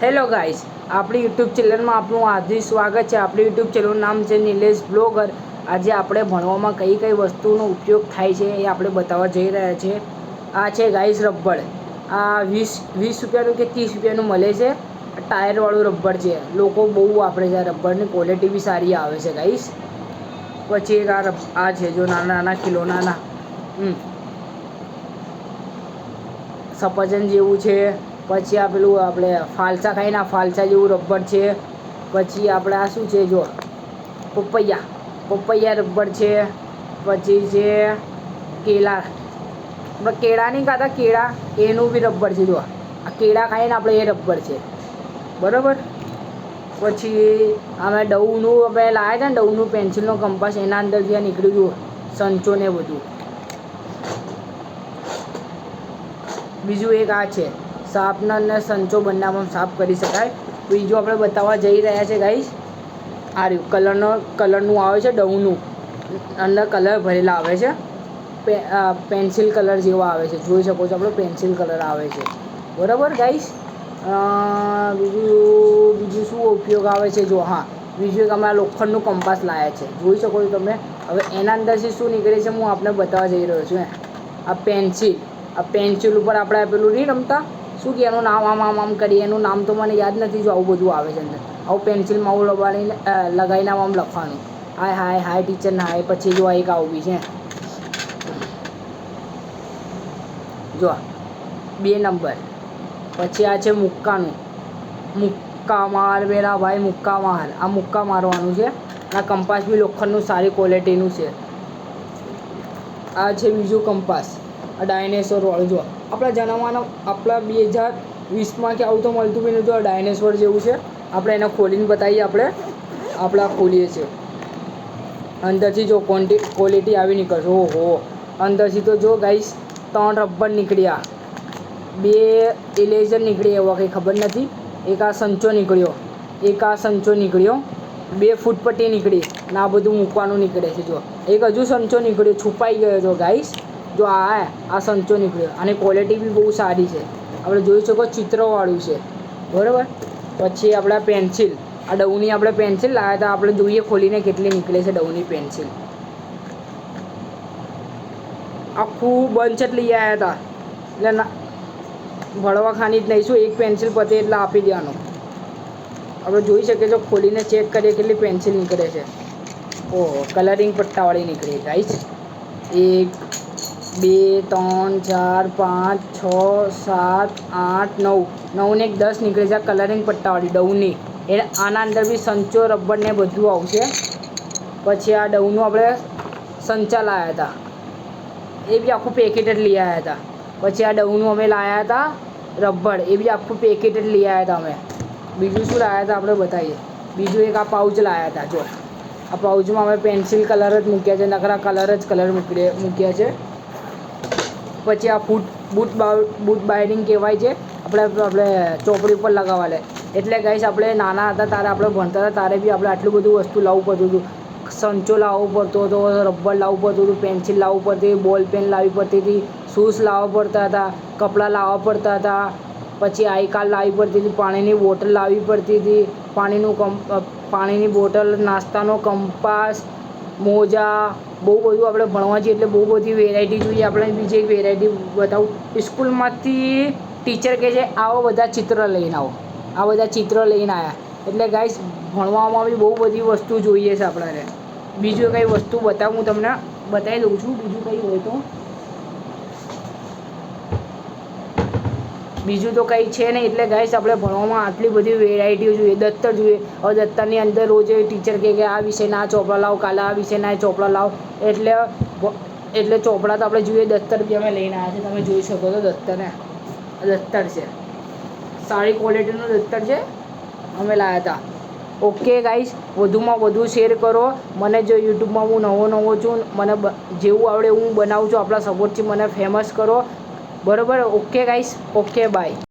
Hello guys, આપણી YouTube ચેનલમાં આપનું હાર્દિક સ્વાગત છે। આપણી યુટ્યુબ ચેનલનું નામ છે નિલેશ બ્લોગર। આજે આપણે ભણવામાં કઈ કઈ વસ્તુનો ઉપયોગ થાય છે એ આપણે બતાવવા જઈ રહ્યા છીએ। આ છે ગાઈસ રબર। આ 20 રૂપિયાનું કે 30 રૂપિયાનું મળે છે। ટાયરવાળું રબર છે, લોકો બહુ વાપરે છે। આ રબરની ક્વોલિટી બી સારી આવે છે ગાઈસ। પછી એક આ છે જો નાના નાના ખિલોનાના સફરજન જેવું છે। પછી આ પેલું આપણે ફાલસા ખાઈએ ને ફાલસા જેવું રબર છે। પછી આપણે આ શું છે જો પપૈયા રબર છે। પછી છે કેળા, આપણે કેળા નહીં ખાતા, કેળા એનું બી રબર છે। જો આ કેળા ખાઈએ ને આપણે એ રબર છે, બરાબર। પછી અમે ડવનું અમે લાવ્યા હતા ને ડવનું પેન્સિલનો કંપાસ, એના અંદરથી આ નીકળ્યું સંચો ને બધું। બીજું એક આ છે શાર્પનર ને સંચો, બંનેમાં સાફ કરી શકાય। બીજું આપણે બતાવવા જઈ રહ્યા છે ગાઈસ, આ રહ્યું કલરનું આવે છે ડવનું, અંદર કલર ભરેલા આવે છે। પેન્સિલ કલર જેવો આવે છે, જોઈ શકો છો આપણે પેન્સિલ કલર આવે છે, બરાબર ગાઈસ। બીજું શું ઉપયોગ આવે છે જો, હા બીજું એક અમે લોખંડનું કંપાસ લાવ્યા છે, જોઈ શકો છો તમે। હવે એના અંદરથી શું નીકળે છે હું આપને બતાવવા જઈ રહ્યો છું। આ પેન્સિલ ઉપર આપણે પેલું નહીં રમતા, શું કે એનું નામ આમ કરીએ, એનું નામ તો મને યાદ નથી। જો આવું બધું આવે છે અંદર, આવું પેન્સિલમાં આવું લગાવીને આમ લખવાનું, હાય ટીચર ને હાય। પછી જો એક આવું બી છે, જો 2 નંબર। પછી આ છે મુક્કા માર મેરા ભાઈ, મુક્કા માર, આ મુક્કા મારવાનું છે। આ કંપાસ બી લોખંડનું સારી ક્વોલિટીનું છે। આ છે બીજું કંપાસ, આ ડાયનેસોરવાળું। જો આપણા જમાનામાં, આપણા 2020માં કે આવું તો મળતું બી નહોતું। આ ડાયનેસોર જેવું છે, આપણે એને ખોલીને બતાવીએ। આપણે ખોલીએ છીએ, અંદરથી જો ક્વોલિટી આવી નીકળશે। ઓહો, અંદરથી તો જો ગાઈસ 3 રબર નીકળ્યા, 2 ઇરેઝર નીકળી, એવા કંઈ ખબર નથી। એક આ સંચો નીકળ્યો, 2 ફૂટપટ્ટી નીકળી, અને આ બધું મૂકવાનું નીકળે છે। જો એક હજુ સંચો નીકળ્યો, છુપાઈ ગયો હતો ગાઈસ। જો આ સંચો નીકળ્યો, આની ક્વોલિટી બી બહુ સારી છે, આપણે જોઈ શકો ચિત્રવાળું છે, બરાબર। પછી આપણા પેન્સિલ, આ ડવની આપણે પેન્સિલ લાવ્યા હતા, આપણે જોઈએ ખોલીને કેટલી નીકળે છે ડવની પેન્સિલ। આખું બંચ જ લઈ આવ્યા હતા, એટલે ભળવા ખાની જ નહીં, શું એક પેન્સિલ પતે એટલે આપી દેવાનું। આપણે જોઈ શકીએ છો, ખોલીને ચેક કરીએ કેટલી પેન્સિલ નીકળે છે। ઓહો, કલરિંગ પટ્ટાવાળી નીકળી ગાઈસ। 1 2 3 4 5 6 7 8 9 ને 1 10 નીકળે છે આ કલરિંગ પટ્ટાવાળી ડવની। આના અંદર બી સંચો રબર ને બધું આવશે। પછી આ ડવનું આપણે સંચા લાવ્યા હતા, એ બી આખું પેકેટ જ લઈ આવ્યા હતા। પછી આ ડવનું અમે લાવ્યા હતા રબર, એ બી આખું પેકેટ જ લઈ આવ્યા હતા અમે। બીજું શું લાવ્યા હતા આપણે બતાવીએ। બીજું એક આ પાઉચ લાવ્યા હતા। જો આ પાઉચમાં અમે પેન્સિલ કલર જ મૂક્યા છે, નકરા કલર મૂક્યા છે। પછી આ બૂટ બાઇન્ડિંગ કહેવાય છે, આપણે ચોપડી ઉપર લગાવવા લે। એટલે ગાઈસ આપણે નાના હતા ત્યારે, આપણે ભણતા હતા ત્યારે બી આપણે આટલું બધું વસ્તુ લાવવું પડતું હતું। સંચો લાવવો પડતો હતો, રબર લાવવું પડતું હતું, પેન્સિલ લાવવું પડતી, બોલ પેન લાવવી પડતી હતી, શૂઝ લાવવા પડતા હતા, કપડાં લાવવા પડતા હતા। પછી આઈ કાર્ડ લાવવી પડતી હતી, પાણીની બોટલ લાવવી પડતી હતી, પાણીની બોટલ, નાસ્તાનો કંપાસ, મોજા, બહુ બધું આપણે ભણવા જઈએ એટલે બહુ બધી વેરાયટી જોઈએ। આપણે બીજી એક વેરાયટી બતાવું, સ્કૂલમાંથી ટીચર કહે છે આવો બધા ચિત્ર લઈને આવો, આ બધા ચિત્ર લઈને આવ્યા। એટલે ગાઈસ ભણવામાં બી બહુ બધી વસ્તુ જોઈએ છે આપણને। બીજું કંઈ વસ્તુ બતાવું, હું તમને બતાવી દઉં છું। બીજું કંઈ હોય તો, બીજું તો કંઈ છે નહીં। એટલે ગાઈસ આપણે ભણવામાં આટલી બધી વેરાયટીઓ જોઈએ। દફતર જોઈએ, હવે દફતરની અંદર રોજ ટીચર કહે કે આ વિષયના આ ચોપડા લાવો, કાલે આ વિષયના આ ચોપડા લાવો, એટલે ચોપડા તો આપણે જોઈએ। દફતર બી અમે લઈને આવ્યા છે, તમે જોઈ શકો છો દફતર છે, સારી ક્વોલિટીનું દફતર છે, અમે લાવ્યા હતા। ઓકે ગાઈસ, વધુમાં વધુ શેર કરો। મને જો યુટ્યુબમાં હું નવો છું, મને જેવું આવડે હું બનાવું છું। આપણા સપોર્ટથી મને ફેમસ કરો, બરાબર। Okay guys, okay bye.